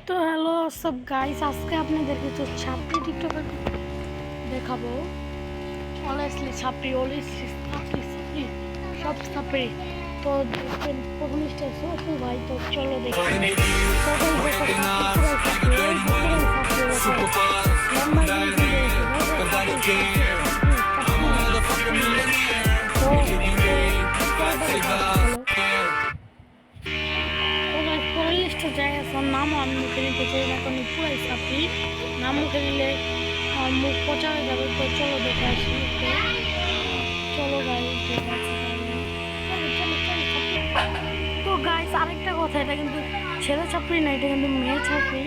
তো হ্যালো সব গাইস, আজকে আপনাদেরকে তো ছাপড়ি টিকটকার দেখাবো। অনেস্টলি ছাপড়ি ছাপড়ি সব ছাপড়ি। তো দেখবেন প্রথম স্টেজ অপু ভাই। তো চলো দেখি নামও আমি মুখে নিতে চাই না, কারণ পুরাই ছাপড়ি। নাম মুখে নিলে মুখ পচা হয়ে যাবে। তো চলো দেখে আসি। চলো গাইস দেখে আসি। তো গাইস আরেকটা কথা, এটা কিন্তু ছেলে ছাপড়ি না, এটা কিন্তু মেয়ে ছাপড়ি।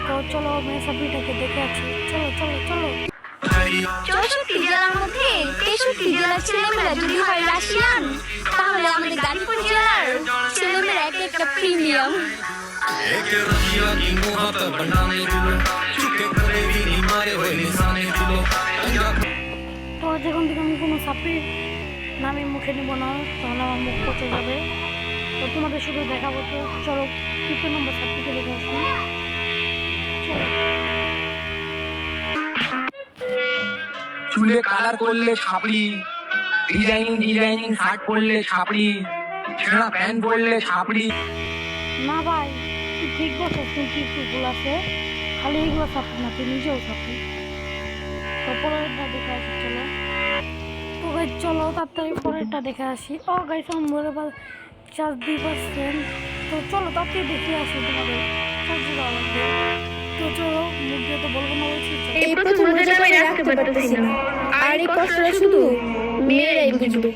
তো চলো মেয়ে ছাপড়িটাকে দেখে আসি। চলো চলো চলো। 64 জেলার মধ্যে 63 জেলার ছেলেমেয়েরা যদি হয় রাশিয়ান, তাহলে আমাদের গাজীপুর জেলার ছেলেমেয়েরা একটা প্রিমিয়াম। তো যখন থেকে আমি কোনো ছাপড়ির নামে মুখে নিব না, তাহলে আমার মুখ পচে যাবে। তো তোমাদের শুধু দেখাবো। তো চলো তৃতীয় নম্বর ছাপড়িকে দেখে আসি। চুলে কালার করলে ছাপড়ি, ডিজাইনিং শার্ট পরলে ছাপড়ি, ছেঁড়া প্যান্ট পরলে ছাপড়ি। না ভাই, তুই ঠিক বলছিস, কিন্তু একটু ভুল আছে। খালি এগুলো ছাপড়ি না, তুই নিজেও ছাপড়ি। তো পরেরটা দেখে আসি চলো। তো ভাই চলো তাড়াতাড়ি পরেরটা দেখে আসি। ও গাইস আমার মোবাইলে 4%। তো চলো তাড়াতাড়ি দেখে আসি। তোমাদের চার্জ দেওয়া লাগবে। তো চলো, মুখ দিয়ে তো বলবো না বলছি। এই প্রথম রোজাটা আমি রাখতে পারতেছি না, আর এই কষ্টটা শুধু মেয়েরাই বুঝবে।